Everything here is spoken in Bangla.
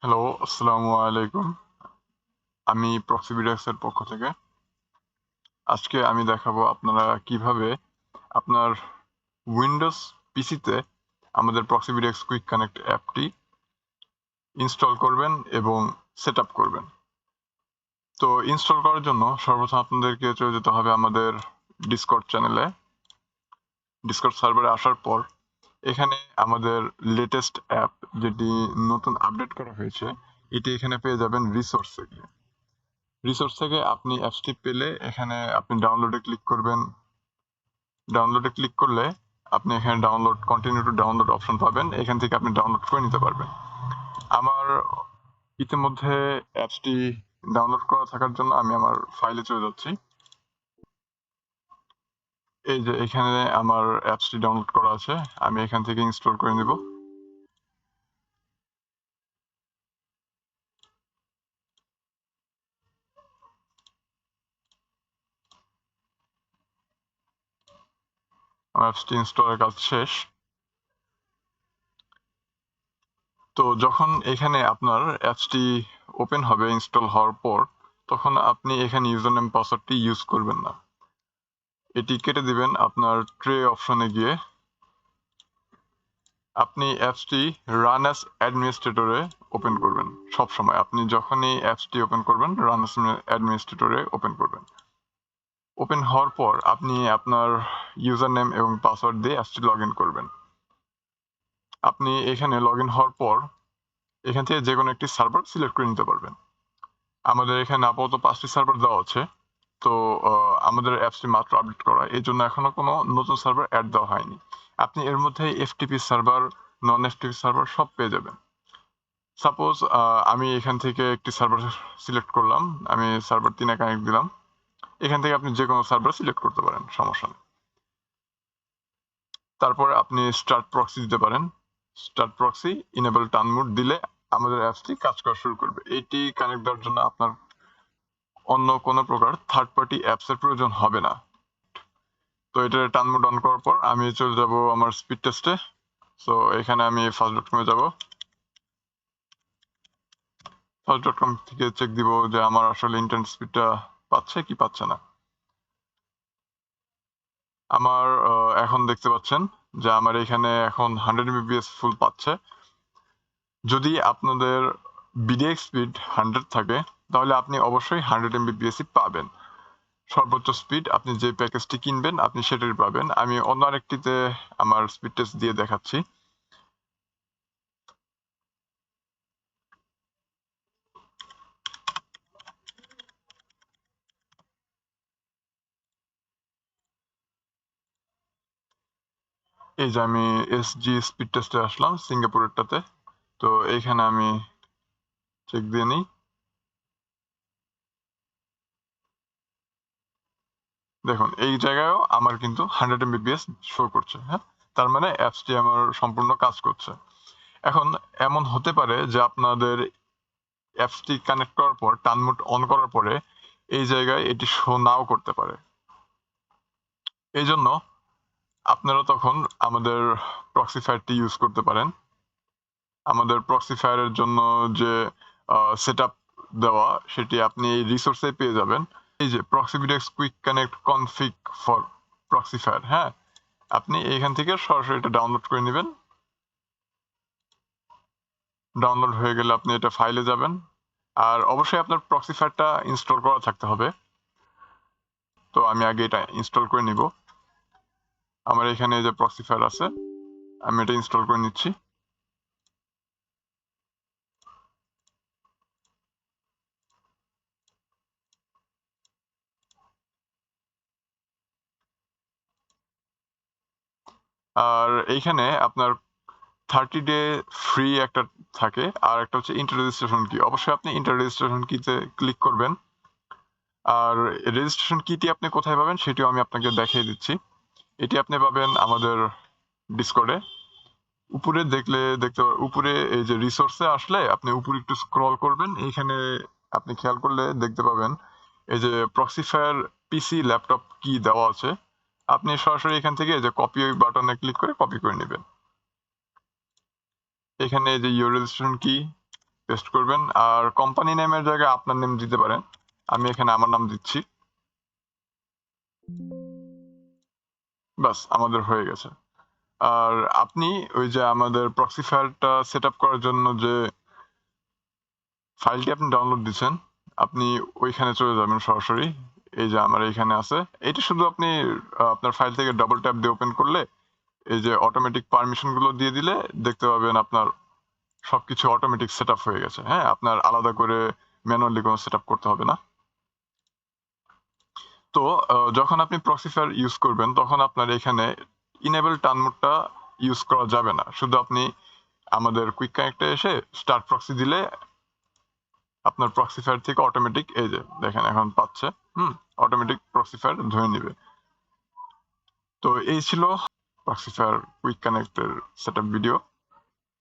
হ্যালো, আসসালামু আলাইকুম। আমি প্রক্সিবিডেক্স এর পক্ষ থেকে। আজকে আমি দেখাবো আপনারা কিভাবে আপনার উইন্ডোজ পিসিতে আমাদের প্রক্সিবিডেক্স কুইক কানেক্ট অ্যাপটি ইনস্টল করবেন এবং সেট আপ করবেন। তো ইনস্টল করার জন্য সর্বপ্রথম আপনাদেরকে চলে যেতে হবে আমাদের ডিসকর্ড চ্যানেলে। ডিসকর্ড সার্ভারে আসার পর এখানে আমাদের লেটেস্ট অ্যাপ যেটি নতুন আপডেট করা হয়েছে এটি এখানে পেয়ে যাবেন রিসোর্সে গিয়ে। রিসোর্স থেকে আপনি অ্যাপসটি পেলে এখানে আপনি ডাউনলোডে ক্লিক করবেন। ডাউনলোডে ক্লিক করলে আপনি এখানে download continue to download option পাবেন, এখান থেকে আপনি ডাউনলোড করে নিতে পারবেন। আমার ইতিমধ্যে অ্যাপসটি ডাউনলোড করা থাকার জন্য আমি আমার ফাইলে চলে যাচ্ছি। এই যে এখানে আমার অ্যাপসটি ডাউনলোড করা আছে, আমি এখান থেকে ইনস্টল করে নিব। আমার অ্যাপসটি ইনস্টলের কাজ শেষ। তো যখন এখানে আপনার অ্যাপসটি ওপেন হবে ইনস্টল হওয়ার পর, তখন আপনি এখানে ইউজার নেম পাসওয়ার্ডটি ইউজ করবেন না, এটি কেটে দিবেন আপনার ট্রে অপশনে গিয়ে। আপনি অ্যাপসটি রান অ্যাজ অ্যাডমিনিস্ট্রেটরে ওপেন করবেন। সব সময় আপনি যখনই অ্যাপসটি ওপেন করবেন রান অ্যাজ অ্যাডমিনিস্ট্রেটরে ওপেন করবেন। ওপেন হওয়ার পর আপনি আপনার ইউজার নেম এবং পাসওয়ার্ড দিয়ে অ্যাপসটি লগ ইন করবেন। আপনি এখানে লগ ইন হওয়ার পর এখান থেকে যে কোনো একটি সার্ভার সিলেক্ট করে নিতে পারবেন। আমাদের এখানে আপাতত 5টি সার্ভার দেওয়া আছে। তো আমাদের অ্যাপসটি মাত্র আপডেট করা, এই জন্য এখনো কোনো নতুন সার্ভার অ্যাড দেওয়া হয়নি। আপনি এর মধ্যে এফটিপি সার্ভার, নন এফটিপি সার্ভার সব পেয়ে যাবেন। সাপোজ আমি এখান থেকে একটি সার্ভার সিলেক্ট করলাম, আমি সার্ভার 3 এ কানেক্ট দিলাম। এখান থেকে আপনি যে কোনো সার্ভার সিলেক্ট করতে পারেন, সমস্যা নেই। তারপরে আপনি স্টার্ট প্রক্সি দিতে পারেন। Start proxy enable turn mode দিলে আমাদের অ্যাপসটি কাজ করা শুরু করবে। এটি কানেক্ট দেওয়ার জন্য আপনার অন্য কোনো প্রকার থার্ড পার্টি অ্যাপসের প্রয়োজন হবে না। তো এটা টার্ন মোড অন করার পর আমি চলে যাব আমার স্পিড টেস্টে। সো এখানে আমি ফার্স্ট.কমে যাব। ফার্স্ট.কম থেকে চেক দিব যে আমার আসলে ইন্টারনেট স্পিডটা পাচ্ছে কি পাচ্ছে না। আমার এখন দেখতে পাচ্ছেন যে আমার এখানে এখন 100 mbps ফুল পাচ্ছে। যদি আপনাদের বিডিএক্স স্পিড 100 থাকে তাহলে আপনি অবশ্যই 100 mbps পাবেন। সর্বোচ্চ স্পিড আপনি যে প্যাকেজটি কিনবেন আপনি সেটাই পাবেন। আমি অন্য আরেকটিতে আমার স্পিড টেস্ট দিয়ে দেখাচ্ছি। এই যে আমি এসজি স্পিড টেস্টে আসলাম সিঙ্গাপুরেরটাতে। তো এইখানে আমি চেক দিয়ে নিই। দেখুন এই জায়গায়ও আমার কিন্তু 100 mbps শো করছে। হ্যাঁ, তার মানে অ্যাপসটি আমার সম্পূর্ণ কাজ করছে। এখন এমন হতে পারে যে আপনাদের অ্যাপসটি কানেক্ট করার পর টার্ন মোড অন করার পরে এই জায়গায় এটি শো নাও করতে পারে। এই জন্য আপনারা তখন আমাদের প্রক্সিফায়ারটি ইউজ করতে পারেন। আমাদের প্রক্সিফায়ারের জন্য যে সেট আপ দেওয়া সেটি আপনি এই রিসোর্সে পেয়ে যাবেন। এই যে প্রক্সিবিডেক্স কুইক কানেক্ট কনফিগ ফর প্রক্সিফায়ার, হ্যাঁ, আপনি এইখান থেকে সরাসরি এটা ডাউনলোড করে নেবেন। ডাউনলোড হয়ে গেলে আপনি এটা ফাইলে যাবেন। আর অবশ্যই আপনার প্রক্সিফায়ারটা ইনস্টল করা থাকতে হবে। তো আমি আগে এটা ইনস্টল করে নিব। আমার এখানে যে প্রক্সিফায়ার আছে আমি এটা ইনস্টল করে নিচ্ছি। আর এইখানে আপনার 30 ডে ফ্রি একটা থাকে, আর একটা হচ্ছে ইন্টার রেজিস্ট্রেশন কি। অবশ্যই আপনি ইন্টার রেজিস্ট্রেশন কিতে ক্লিক করবেন। আর রেজিস্ট্রেশন কিটি আপনি কোথায় পাবেন সেটিও আমি আপনাকে দেখিয়ে দিচ্ছি। এটি আপনি পাবেন আমাদের ডিসকর্ডে। উপরে দেখলে দেখতে উপরে এই যে রিসোর্সে আসলে আপনি উপরে একটু স্ক্রল করবেন, এইখানে আপনি খেয়াল করলে দেখতে পাবেন এই যে প্রক্সিফায়ার পিসি ল্যাপটপ কি দেওয়া আছে। আপনি সরাসরি এখান থেকে যে কপি বাটনে ক্লিক করে কপি করে নেবেন। এখানে এই যে ইউর রেজিস্ট্রেশন কি পেস্ট করবেন। আর কোম্পানি নেমের জায়গায় আপনার নেম দিতে পারেন, আমি এখানে আমার নাম দিচ্ছি। বাস, আমাদের হয়ে গেছে। আর আপনি ওই যে আমাদের প্রক্সি ফাইলটা সেট আপ করার জন্য যে ফাইলটি আপনি ডাউনলোড দিচ্ছেন, আপনি ওইখানে চলে যাবেন সরাসরি। এই যে আমার এইখানে আছে, এটা শুধু আপনি আপনার ফাইল থেকে ডাবল ট্যাপ দিয়ে ওপেন করলে এই যে অটোমেটিক পারমিশন গুলো দিয়ে দিলে দেখতে পাবেন আপনার সবকিছু অটোমেটিক সেট আপ হয়ে গেছে। হ্যাঁ, আপনার আলাদা করে ম্যানুয়ালি কোনো সেট আপ করতে হবে না। তো যখন আপনি প্রক্সিফায়ার ইউজ করবেন তখন আপনার এখানে ইনেবল টার্ন মোডটা ইউজ করা যাবে না। শুধু আপনি আমাদের কুইক কানেক্টে এসে স্টার্ট প্রক্সি দিলে আপনার প্রক্সিফায়ার থেকে অটোমেটিক এই যে দেখেন এখন পাচ্ছে, অটোমেটিক প্রক্সিফায়ার ধরে নিবে। তো এই ছিল প্রক্সিফায়ার কুইক কানেক্টের সেটআপ ভিডিও।